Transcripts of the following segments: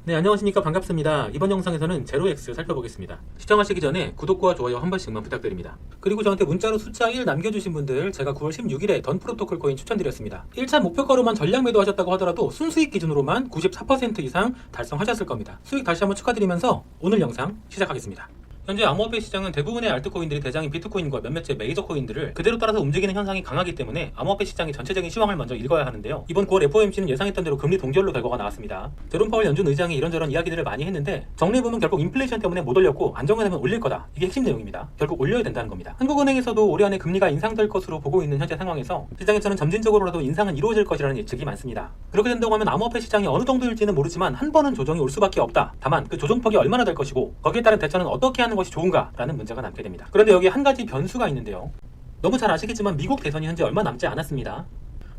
네, 안녕하십니까. 반갑습니다. 이번 영상에서는 제로엑스 살펴보겠습니다. 시청하시기 전에 구독과 좋아요 한 번씩만 부탁드립니다. 그리고 저한테 문자로 숫자 1 남겨주신 분들 제가 9월 16일에 던 프로토콜 코인 추천드렸습니다. 1차 목표가로만 전량 매도하셨다고 하더라도 순수익 기준으로만 94% 이상 달성하셨을 겁니다. 수익 다시 한번 축하드리면서 오늘 영상 시작하겠습니다. 현재 암호화폐 시장은 대부분의 알트코인들이 대장인 비트코인과 몇몇의 메이저 코인들을 그대로 따라서 움직이는 현상이 강하기 때문에 암호화폐 시장의 전체적인 시황을 먼저 읽어야 하는데요. 이번 9월 FOMC는 예상했던 대로 금리 동결로 결과가 나왔습니다. 제롬 파월 연준 의장이 이런저런 이야기들을 많이 했는데 정리해보면 결국 인플레이션 때문에 못 올렸고 안정화되면 올릴 거다. 이게 핵심 내용입니다. 결국 올려야 된다는 겁니다. 한국은행에서도 올해 안에 금리가 인상될 것으로 보고 있는 현재 상황에서 시장에서는 점진적으로라도 인상은 이루어질 것이라는 예측이 많습니다. 그렇게 된다고 하면 암호화폐 시장이 어느 정도일지는 모르지만 한 번은 조정이 올 수밖에 없다. 다만 그 조정폭이 얼마나 될 것이고 거기에 따른 대처는 어떻게 하는 것이 좋은가 라는 문제가 남게 됩니다. 그런데 여기에 한 가지 변수가 있는데요. 너무 잘 아시겠지만 미국 대선이 현재 얼마 남지 않았습니다.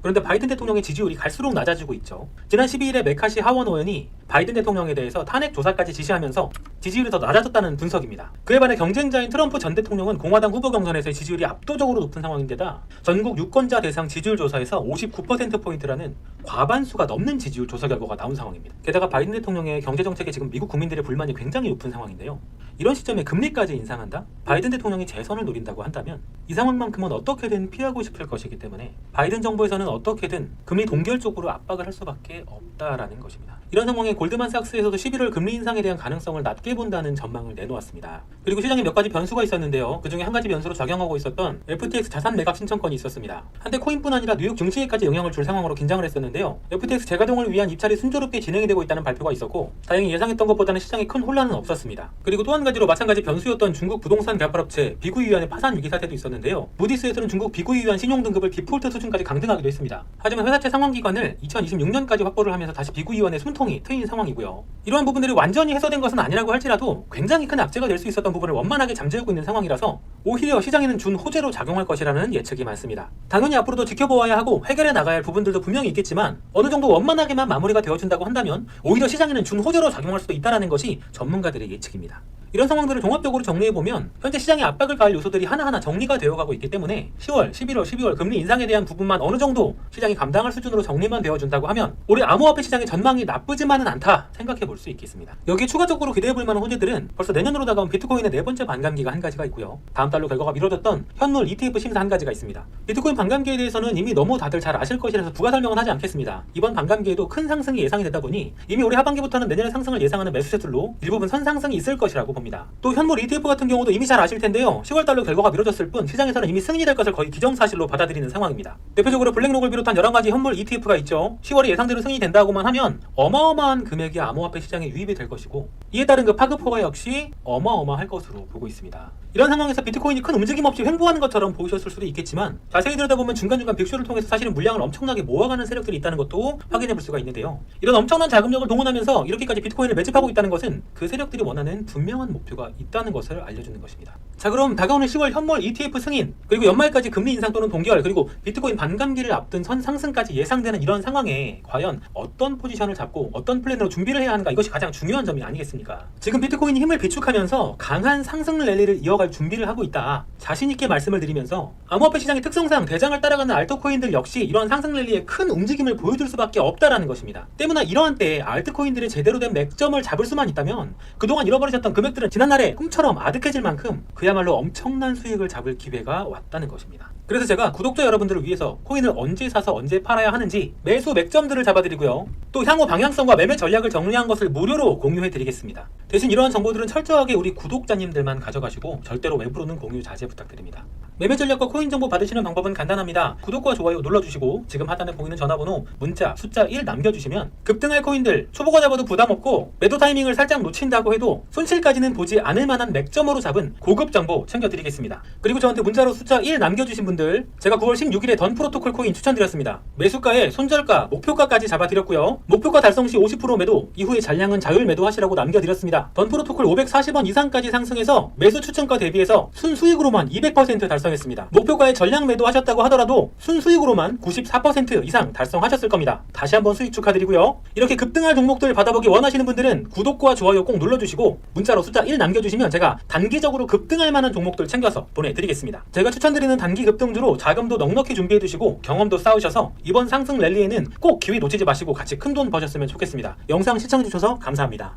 그런데 바이든 대통령의 지지율이 갈수록 낮아지고 있죠. 지난 12일에 메카시 하원 의원이 바이든 대통령에 대해서 탄핵 조사까지 지시하면서 지지율이 더 낮아졌다는 분석입니다. 그에 반해 경쟁자인 트럼프 전 대통령은 공화당 후보 경선에서의 지지율이 압도적으로 높은 상황인데다 전국 유권자 대상 지지율 조사에서 59%포인트라는 과반수가 넘는 지지율 조사 결과가 나온 상황입니다. 게다가 바이든 대통령의 경제정책에 지금 미국 국민들의 불만이 굉장히 높은 상황인데요. 이런 시점에 금리까지 인상한다? 바이든 대통령이 재선을 노린다고 한다면 이 상황만큼은 어떻게든 피하고 싶을 것이기 때문에 바이든 정부에서는 어떻게든 금리 동결 쪽으로 압박을 할 수밖에 없다라는 것입니다. 이런 상황에 골드만삭스에서도 11월 금리 인상에 대한 가능성을 낮게 본다는 전망을 내놓았습니다. 그리고 시장에 몇 가지 변수가 있었는데요. 그중에 한 가지 변수로 작용하고 있었던 FTX 자산 매각 신청건이 있었습니다. 한때 코인뿐 아니라 뉴욕 증시에까지 영향을 줄 상황으로 긴장을 했었는데요. FTX 재가동을 위한 입찰이 순조롭게 진행이 되고 있다는 발표가 있었고 다행히 예상했던 것보다는 시장에 큰 혼란은 없었습니다. 그리고 또 한 가지로 마찬가지 변수였던 중국 부동산 개발업체 비구이유안의 파산 위기 사태도 있었는데요. 무디스에서는 중국 비구이유안 신용등급을 디폴트 수준까지 강등하기도 했습니다. 하지만 회사채 상환기간을 2026년까지 확보를 하면서 다시 비구이유안의 숨통이 트인 상황이고요. 이러한 부분들이 완전히 해소된 것은 아니라고 할지라도 굉장히 큰 악재가 될 수 있었던 부분을 원만하게 잠재우고 있는 상황이라서 오히려 시장에는 준 호재로 작용할 것이라는 예측이 많습니다. 당연히 앞으로도 지켜보아야 하고 해결해 나가야 할 부분들도 분명히 있겠지만 어느 정도 원만하게만 마무리가 되어준다고 한다면 오히려 시장에는 준 호재로 작용할 수도 있다는 것이 전문가들의 예측입니다. 이런 상황들을 종합적으로 정리해보면 현재 시장에 압박을 가할 요소들이 하나하나 정리가 되어가고 있기 때문에 10월, 11월, 12월 금리 인상에 대한 부분만 어느 정도 시장이 감당할 수준으로 정리만 되어준다고 하면 올해 암호화폐 시장의 전망이 나쁘지만은 않다 생각해볼 수 있겠습니다. 여기에 추가적으로 기대해볼 만한 호재들은 벌써 내년으로 다가온 비트코인의 네 번째 반감기가 한 가지가 있고요. 다음 달로 결과가 미뤄졌던 현물 ETF 심사 한 가지가 있습니다. 비트코인 반감기에 대해서는 이미 너무 다들 잘 아실 것이라서 부가 설명은 하지 않겠습니다. 이번 반감기에도 큰 상승이 예상이 되다 보니 이미 올해 하반기부터는 내년의 상승을 예상하는 매수세들로 일부분 선상승이 있을 것이라고 봅니다. 또 현물 ETF 같은 경우도 이미 잘 아실 텐데요. 10월달로 결과가 미뤄졌을 뿐 시장에서는 이미 승인이 될 것을 거의 기정사실로 받아들이는 상황입니다. 대표적으로 블랙록을 비롯한 여러 가지 현물 ETF가 있죠. 10월에 예상대로 승인이 된다고만 하면 어마어마한 금액이 암호화폐 시장에 유입이 될 것이고 이에 따른 그 파급효과 역시 어마어마할 것으로 보고 있습니다. 이런 상황에서 비트코인이 큰 움직임 없이 횡보하는 것처럼 보이셨을 수도 있겠지만 자세히 들여다보면 중간중간 빅쇼를 통해서 사실은 물량을 엄청나게 모아가는 세력들이 있다는 것도 확인해볼 수가 있는데요. 이런 엄청난 자금력을 동원하면서 이렇게까지 비트코인을 매집하고 있다는 것은 그 세력들이 원하는 분명한 목표가 있다는 것을 알려주는 것입니다. 자, 그럼 다가오는 10월 현물 ETF 승인 그리고 연말까지 금리 인상 또는 동결 그리고 비트코인 반감기를 앞둔 선상승까지 예상되는 이런 상황에 과연 어떤 포지션을 잡고 어떤 플랜으로 준비를 해야 하는가 이것이 가장 중요한 점이 아니겠습니까? 지금 비트코인이 힘을 비축하면서 강한 상승 랠리를 이어갈 준비를 하고 있다. 자신있게 말씀을 드리면서 암호화폐 시장의 특성상 대장을 따라가는 알트코인들 역시 이런 상승 랠리에 큰 움직임을 보여줄 수밖에 없다라는 것입니다. 때문에 이러한 때에 알트코인들의 제대로 된 맥점을 잡을 수만 있다면 그동안 잃어버리셨던 금액들은 지난날에 꿈처럼 아득해질 만큼 그야말로 엄청난 수익을 잡을 기회가 왔다는 것입니다. 그래서 제가 구독자 여러분들을 위해서 코인을 언제 사서 언제 팔아야 하는지 매수 맥점들을 잡아드리고요. 또 향후 방향성과 매매 전략을 정리한 것을 무료로 공유해드리겠습니다. 대신 이러한 정보들은 철저하게 우리 구독자님들만 가져가시고 절대로 외부로는 공유 자제 부탁드립니다. 매매 전략과 코인 정보 받으시는 방법은 간단합니다. 구독과 좋아요 눌러주시고 지금 하단에 보이는 전화번호 문자 숫자 1 남겨주시면 급등할 코인들 초보가 잡아도 부담없고 매도 타이밍을 살짝 놓친다고 해도 손실까지는 보지 않을 만한 맥점으로 잡은 고급 정보 챙겨드리겠습니다. 그리고 저한테 문자로 숫자 1 남겨주신 분들 제가 9월 16일에 던 프로토콜 코인 추천드렸습니다. 매수가에 손절가, 목표가까지 잡아드렸고요. 목표가 달성 시 50% 매도, 이후에 잔량은 자율 매도하시라고 남겨드렸습니다. 던 프로토콜 540원 이상까지 상승해서 매수 추천가 대비해서 순수익으로만 200% 달성했습니다. 목표가에 전량 매도하셨다고 하더라도 순수익으로만 94% 이상 달성하셨을 겁니다. 다시 한번 수익 축하드리고요. 이렇게 급등할 종목들 받아보기 원하시는 분들은 구독과 좋아요 꼭 눌러주시고 문자로 숫자 1 남겨주시면 제가 단기적으로 급등할 만한 종목들 챙겨서 보내드리겠습니다. 제가 추천드리는 단기 급등 중주로 자금도 넉넉히 준비해두시고 경험도 쌓으셔서 이번 상승 랠리에는 꼭 기회 놓치지 마시고 같이 큰돈 버셨으면 좋겠습니다. 영상 시청해주셔서 감사합니다.